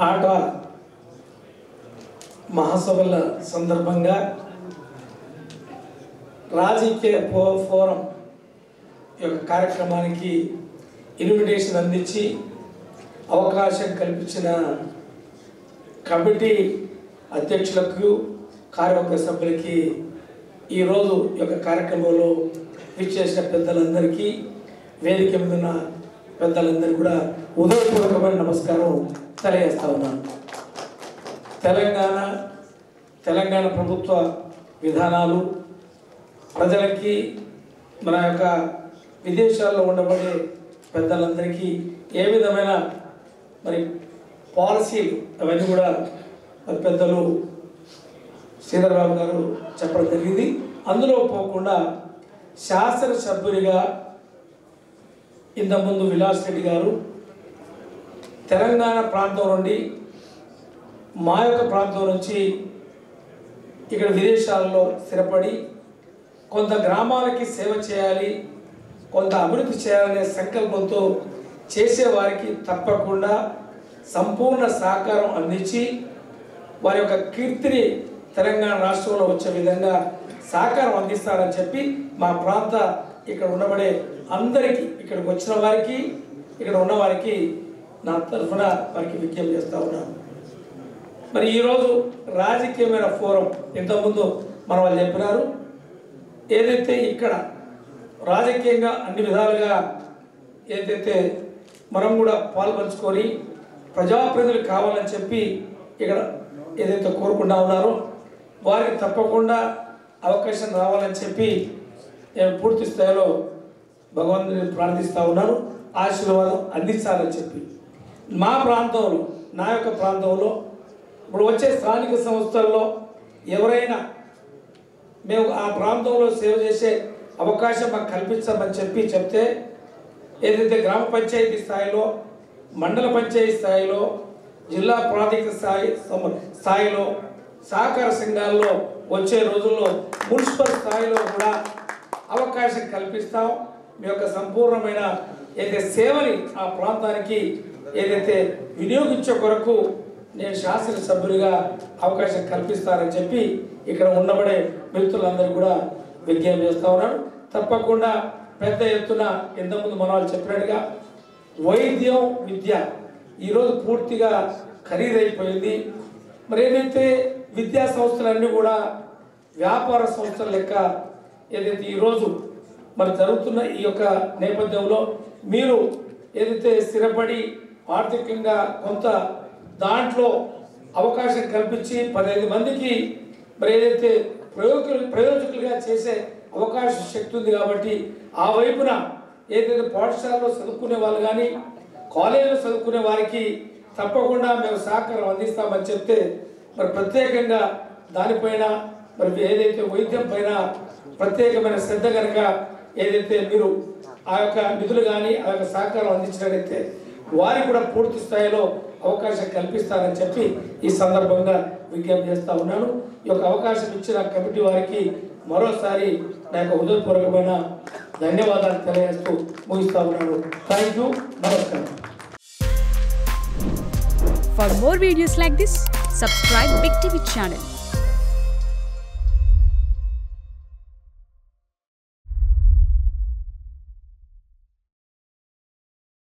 ఆట మహాసభల సందర్భంగా రాజకీయ ఫోరం యొక్క కార్యక్రమానికి ఇన్విటేషన్ అందించి అవకాశం కల్పించిన కమిటీ అధ్యక్షులకు కార్యవర్గ సభ్యులకి ఈరోజు ఈ యొక్క కార్యక్రమంలో విచ్చేసిన పెద్దలందరికీ వేదిక మీద ఉన్న పెద్దలందరికీ కూడా ఉదయపూర్వకమైన నమస్కారం తెలియజేస్తా ఉన్నాను. తెలంగాణ ప్రభుత్వ విధానాలు ప్రజలకి మన యొక్క విదేశాల్లో ఉండబడే పెద్దలందరికీ ఏ విధమైన మరి పాలసీలు అవన్నీ కూడా పెద్దలు శ్రీధర్బాబు గారు చెప్పడం జరిగింది. అందులో పోకుండా శాసనసభ్యుడిగా ఇంతకుముందు విలాస్ రెడ్డి గారు తెలంగాణ ప్రాంతం నుండి మా యొక్క ప్రాంతం నుంచి ఇక్కడ విదేశాలలో స్థిరపడి కొంత గ్రామాలకి సేవ చేయాలి, కొంత అభివృద్ధి చేయాలనే సంకల్పంతో చేసేవారికి తప్పకుండా సంపూర్ణ సహకారం అందించి వారి యొక్క కీర్తిని తెలంగాణ రాష్ట్రంలో వచ్చే విధంగా సహకారం అందిస్తారని చెప్పి మా ప్రాంత ఇక్కడ ఉండబడే అందరికీ, ఇక్కడికి వచ్చిన వారికి, ఇక్కడ ఉన్న వారికి నా తరఫున వారికి విజ్ఞప్తి చేస్తూ ఉన్నాను. మరి ఈరోజు రాజకీయమైన ఫోరం ఇంతకుముందు మన వాళ్ళు చెప్పినారు, ఏదైతే ఇక్కడ రాజకీయంగా అన్ని విధాలుగా ఏదైతే మనం కూడా పాల్పంచుకొని ప్రజాప్రతినిధులు కావాలని చెప్పి ఇక్కడ ఏదైతే కోరుకుంటా ఉన్నారో వారికి తప్పకుండా అవకాశం రావాలని చెప్పి నేను పూర్తి స్థాయిలో భగవంతుని ప్రార్థిస్తూ ఉన్నాను, ఆశీర్వాదం అందించాలని చెప్పి. మా ప్రాంతంలో, నా యొక్క ప్రాంతంలో ఇప్పుడు వచ్చే స్థానిక సంస్థల్లో ఎవరైనా మేము ఆ ప్రాంతంలో సేవ చేసే అవకాశం మాకు కల్పించమని చెప్తే ఏదైతే గ్రామ పంచాయతీ స్థాయిలో, మండల పంచాయతీ స్థాయిలో, జిల్లా ప్రాంతీయ స్థాయిలో, సహకార సంఘాల్లో వచ్చే రోజుల్లో మున్సిపల్ స్థాయిలో కూడా అవకాశం కల్పిస్తాం. మీ యొక్క సంపూర్ణమైన ఏదైతే సేవని ఆ ప్రాంతానికి ఏదైతే వినియోగించే కొరకు నేను శాసనసభ్యుడిగా అవకాశం కల్పిస్తానని చెప్పి ఇక్కడ ఉండబడే మిత్రులందరూ కూడా విజ్ఞప్తి చేస్తూ ఉన్నాను. తప్పకుండా పెద్ద ఎత్తున ఇంతకుముందు మన వాళ్ళు చెప్పినట్టుగా వైద్యం, విద్య ఈరోజు పూర్తిగా ఖరీదైపోయింది. మరి ఏదైతే విద్యా సంస్థలన్నీ కూడా వ్యాపార సంస్థల లెక్క ఏదైతే ఈరోజు మరి జరుగుతున్న ఈ యొక్క నేపథ్యంలో మీరు ఏదైతే స్థిరపడి ఆర్థికంగా కొంత దాంట్లో అవకాశం కల్పించి 15 మందికి మరి ఏదైతే ప్రయోజకులుగా చేసే అవకాశ శక్తి ఉంది కాబట్టి ఆ వైపున ఏదైతే పాఠశాలలో చదువుకునే వాళ్ళు కానీ కాలేజీలో చదువుకునే వారికి తప్పకుండా మేము సహకారం అందిస్తామని చెప్తే మరి ప్రత్యేకంగా దానిపైన మరి ఏదైతే వైద్యం పైన ప్రత్యేకమైన శ్రద్ధ కనుక ఏదైతే మీరు ఆ యొక్క నిధులు కానీ ఆ యొక్క సహకారం అందించినట్లయితే వారికి కూడా పూర్తి స్థాయిలో అవకాశం కల్పిస్తారని చెప్పి ఈ సందర్భంగా విజ్ఞప్తి చేస్తూ ఉన్నాను. ఈ యొక్క అవకాశం ఇచ్చిన కమిటీ వారికి మరోసారి నా యొక్క హృదయపూర్వకమైన ధన్యవాదాలు తెలియజేస్తూ ముగిస్తా ఉన్నాను. Thank you. నమస్కారం. For more videos like this, subscribe Big TV channel.